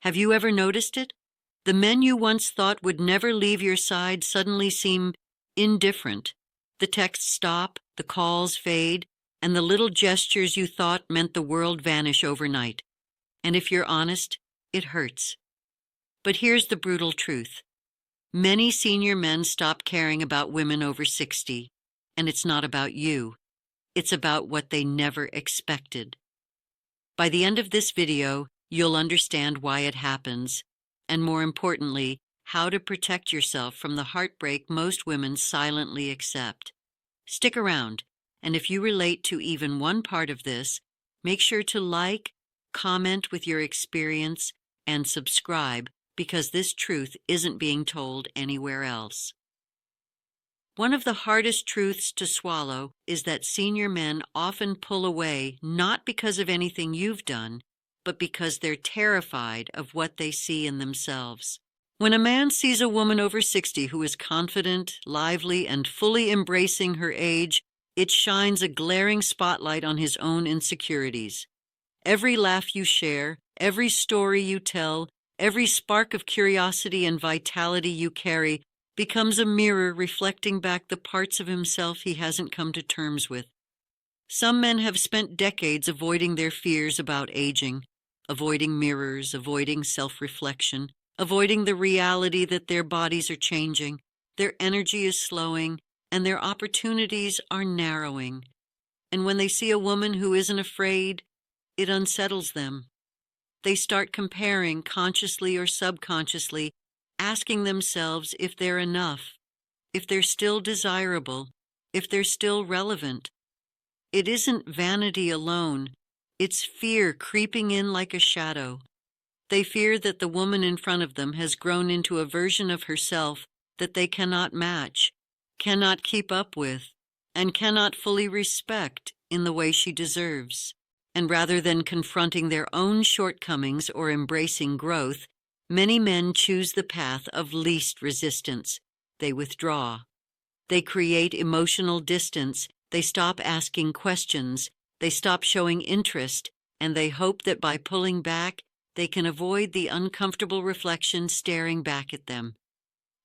Have you ever noticed it? The men you once thought would never leave your side suddenly seem indifferent. The texts stop, the calls fade, and the little gestures you thought meant the world vanish overnight. And if you're honest, it hurts. But here's the brutal truth. Many senior men stop caring about women over 60, and it's not about you. It's about what they never expected. By the end of this video, you'll understand why it happens, and more importantly, how to protect yourself from the heartbreak most women silently accept. Stick around, and if you relate to even one part of this, make sure to like, comment with your experience, and subscribe, because this truth isn't being told anywhere else. One of the hardest truths to swallow is that senior men often pull away not because of anything you've done, but because they're terrified of what they see in themselves. When a man sees a woman over 60 who is confident, lively, and fully embracing her age, it shines a glaring spotlight on his own insecurities. Every laugh you share, every story you tell, every spark of curiosity and vitality you carry becomes a mirror reflecting back the parts of himself he hasn't come to terms with. Some men have spent decades avoiding their fears about aging, avoiding mirrors, avoiding self-reflection, avoiding the reality that their bodies are changing, their energy is slowing, and their opportunities are narrowing. And when they see a woman who isn't afraid, it unsettles them. They start comparing, consciously or subconsciously, asking themselves if they're enough, if they're still desirable, if they're still relevant. It isn't vanity alone, it's fear creeping in like a shadow. They fear that the woman in front of them has grown into a version of herself that they cannot match, cannot keep up with, and cannot fully respect in the way she deserves. And rather than confronting their own shortcomings or embracing growth, many men choose the path of least resistance. They withdraw. They create emotional distance. They stop asking questions. They stop showing interest, and they hope that by pulling back, they can avoid the uncomfortable reflection staring back at them.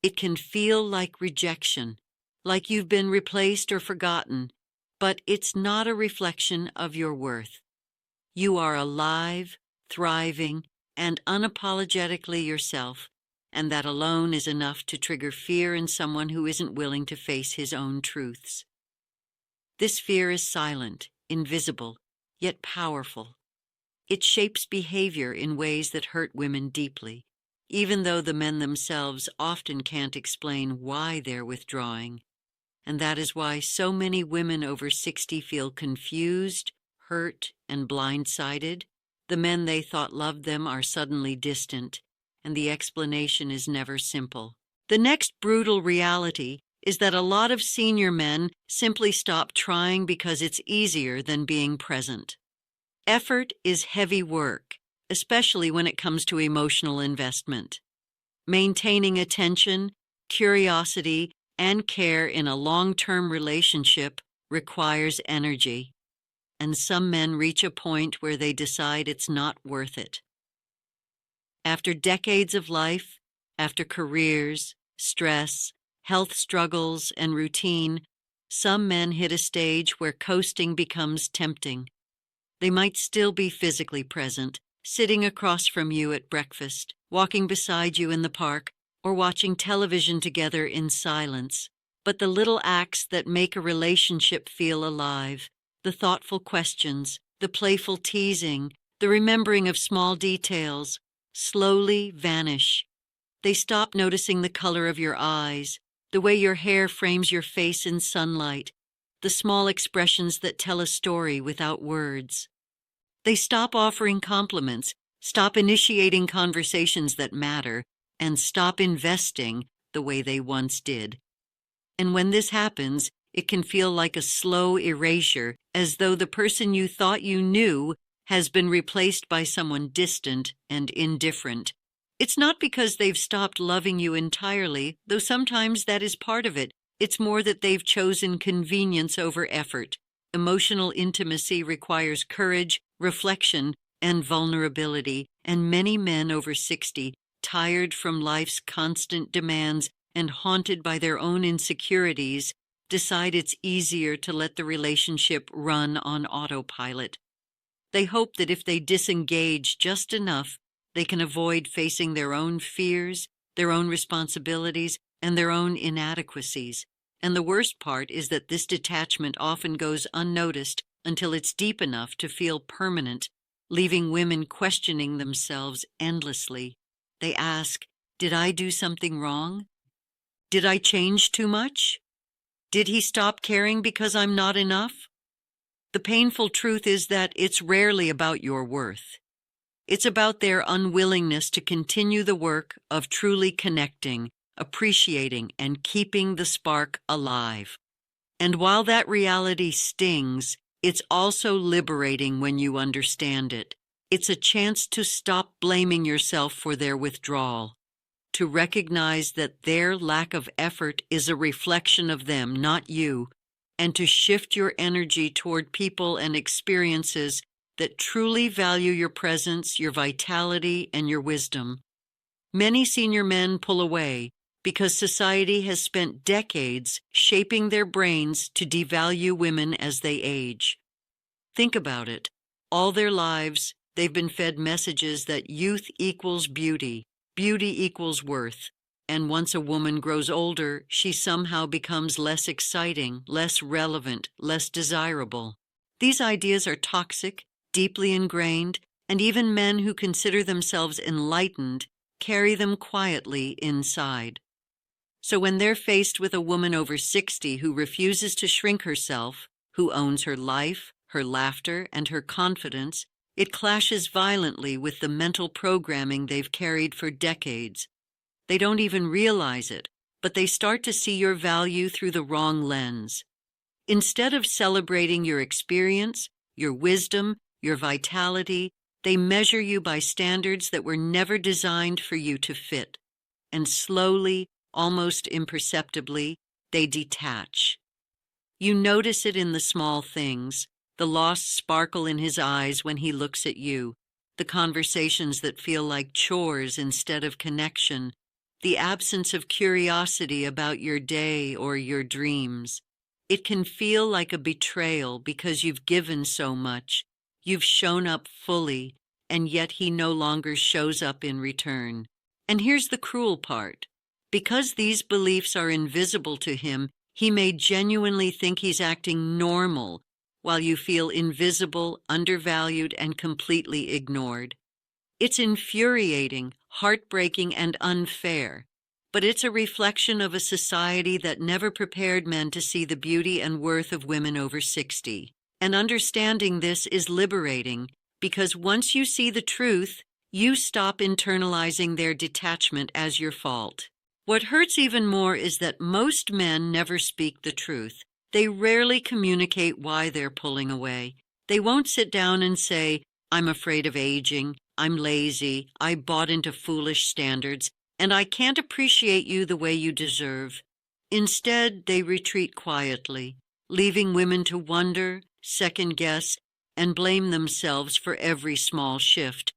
It can feel like rejection, like you've been replaced or forgotten, but it's not a reflection of your worth. You are alive, thriving, and unapologetically yourself, and that alone is enough to trigger fear in someone who isn't willing to face his own truths. This fear is silent, invisible, yet powerful. It shapes behavior in ways that hurt women deeply, even though the men themselves often can't explain why they're withdrawing. And that is why so many women over 60 feel confused, hurt, and blindsided. The men they thought loved them are suddenly distant, and the explanation is never simple. The next brutal reality is that a lot of senior men simply stop trying because it's easier than being present. Effort is heavy work, especially when it comes to emotional investment. Maintaining attention, curiosity, and care in a long-term relationship requires energy. And some men reach a point where they decide it's not worth it. After decades of life, after careers, stress, health struggles, and routine, some men hit a stage where coasting becomes tempting. They might still be physically present, sitting across from you at breakfast, walking beside you in the park, or watching television together in silence. But the little acts that make a relationship feel alive, the thoughtful questions, the playful teasing, the remembering of small details, slowly vanish. They stop noticing the color of your eyes, the way your hair frames your face in sunlight, the small expressions that tell a story without words. They stop offering compliments, stop initiating conversations that matter, and stop investing the way they once did. And when this happens, it can feel like a slow erasure, as though the person you thought you knew has been replaced by someone distant and indifferent. It's not because they've stopped loving you entirely, though sometimes that is part of it. It's more that they've chosen convenience over effort. Emotional intimacy requires courage, reflection, and vulnerability, and many men over 60, tired from life's constant demands and haunted by their own insecurities, decide it's easier to let the relationship run on autopilot. They hope that if they disengage just enough, they can avoid facing their own fears, their own responsibilities, and their own inadequacies. And the worst part is that this detachment often goes unnoticed until it's deep enough to feel permanent, leaving women questioning themselves endlessly. They ask, did I do something wrong? Did I change too much? Did he stop caring because I'm not enough? The painful truth is that it's rarely about your worth. It's about their unwillingness to continue the work of truly connecting, appreciating, and keeping the spark alive. And while that reality stings, it's also liberating when you understand it. It's a chance to stop blaming yourself for their withdrawal, to recognize that their lack of effort is a reflection of them, not you, and to shift your energy toward people and experiences that truly value your presence, your vitality, and your wisdom. Many senior men pull away because society has spent decades shaping their brains to devalue women as they age. Think about it. All their lives, they've been fed messages that youth equals beauty, beauty equals worth, and once a woman grows older, she somehow becomes less exciting, less relevant, less desirable. These ideas are toxic, deeply ingrained, and even men who consider themselves enlightened carry them quietly inside. So when they're faced with a woman over 60 who refuses to shrink herself, who owns her life, her laughter, and her confidence, it clashes violently with the mental programming they've carried for decades. They don't even realize it, but they start to see your value through the wrong lens. Instead of celebrating your experience, your wisdom, your vitality, they measure you by standards that were never designed for you to fit. And slowly, almost imperceptibly, they detach. You notice it in the small things, the lost sparkle in his eyes when he looks at you, the conversations that feel like chores instead of connection, the absence of curiosity about your day or your dreams. It can feel like a betrayal because you've given so much, you've shown up fully, and yet he no longer shows up in return. And here's the cruel part. Because these beliefs are invisible to him, he may genuinely think he's acting normal, while you feel invisible, undervalued, and completely ignored. It's infuriating, heartbreaking, and unfair, but it's a reflection of a society that never prepared men to see the beauty and worth of women over 60. And understanding this is liberating, because once you see the truth, you stop internalizing their detachment as your fault. What hurts even more is that most men never speak the truth. They rarely communicate why they're pulling away. They won't sit down and say, I'm afraid of aging, I'm lazy, I bought into foolish standards, and I can't appreciate you the way you deserve. Instead, they retreat quietly, leaving women to wonder, second-guess, and blame themselves for every small shift.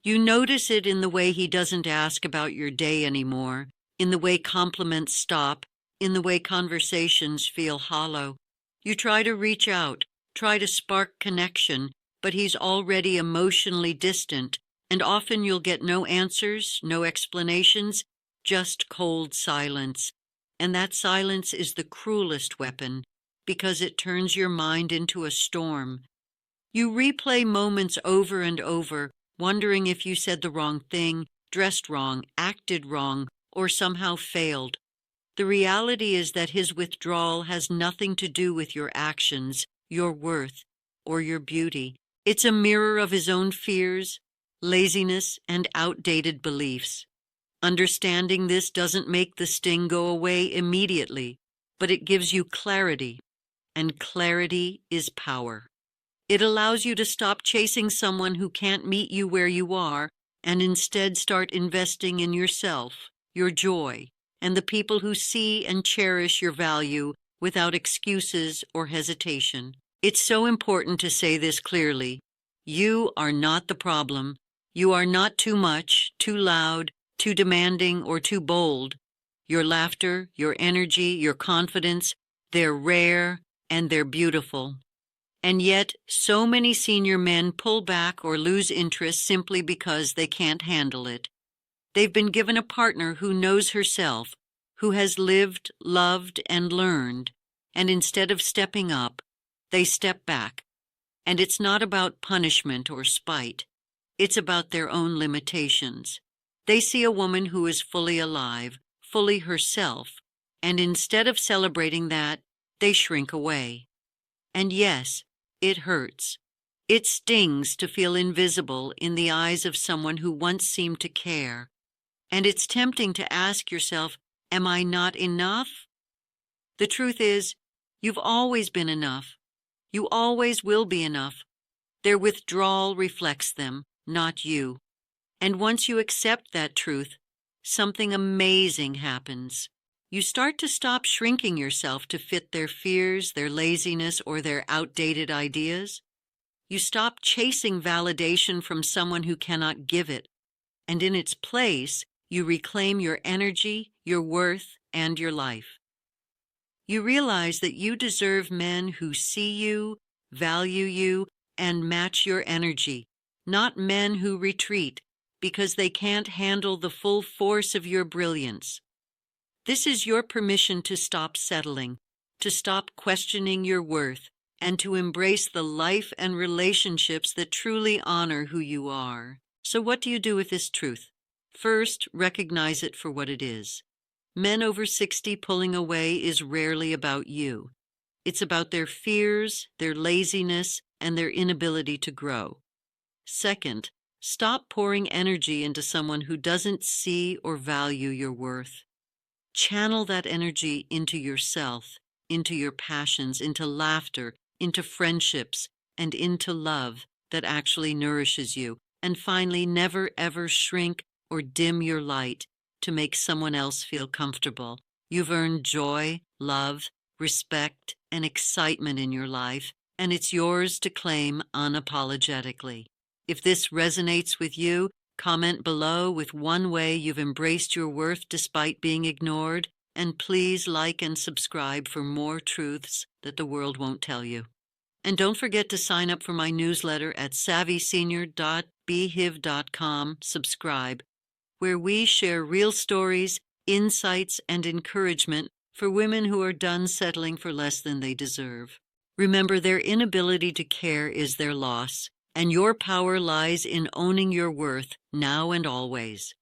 You notice it in the way he doesn't ask about your day anymore, in the way compliments stop, in the way conversations feel hollow. You try to reach out, try to spark connection, but he's already emotionally distant, and often you'll get no answers, no explanations, just cold silence. And that silence is the cruelest weapon, because it turns your mind into a storm. You replay moments over and over, wondering if you said the wrong thing, dressed wrong, acted wrong, or somehow failed. The reality is that his withdrawal has nothing to do with your actions, your worth, or your beauty. It's a mirror of his own fears, laziness, and outdated beliefs. Understanding this doesn't make the sting go away immediately, but it gives you clarity, and clarity is power. It allows you to stop chasing someone who can't meet you where you are, and instead start investing in yourself, your joy, and the people who see and cherish your value without excuses or hesitation. It's so important to say this clearly. You are not the problem. You are not too much, too loud, too demanding, or too bold. Your laughter, your energy, your confidence, they're rare and they're beautiful. And yet, so many senior men pull back or lose interest simply because they can't handle it. They've been given a partner who knows herself, who has lived, loved, and learned, and instead of stepping up, they step back. And it's not about punishment or spite. It's about their own limitations. They see a woman who is fully alive, fully herself, and instead of celebrating that, they shrink away. And yes, it hurts. It stings to feel invisible in the eyes of someone who once seemed to care. And it's tempting to ask yourself, am I not enough? The truth is, you've always been enough. You always will be enough. Their withdrawal reflects them, not you. And once you accept that truth, something amazing happens. You start to stop shrinking yourself to fit their fears, their laziness, or their outdated ideas. You stop chasing validation from someone who cannot give it, and in its place, you reclaim your energy, your worth, and your life. You realize that you deserve men who see you, value you, and match your energy, not men who retreat because they can't handle the full force of your brilliance. This is your permission to stop settling, to stop questioning your worth, and to embrace the life and relationships that truly honor who you are. So what do you do with this truth? First, recognize it for what it is. Men over 60 pulling away is rarely about you. It's about their fears, their laziness, and their inability to grow. Second, stop pouring energy into someone who doesn't see or value your worth. Channel that energy into yourself, into your passions, into laughter, into friendships, and into love that actually nourishes you. And finally, never ever shrink or dim your light to make someone else feel comfortable. You've earned joy, love, respect, and excitement in your life, and it's yours to claim unapologetically. If this resonates with you, comment below with one way you've embraced your worth despite being ignored, and please like and subscribe for more truths that the world won't tell you. And don't forget to sign up for my newsletter at savvysenior.behiv.com. Subscribe, where we share real stories, insights, and encouragement for women who are done settling for less than they deserve. Remember, their inability to care is their loss, and your power lies in owning your worth now and always.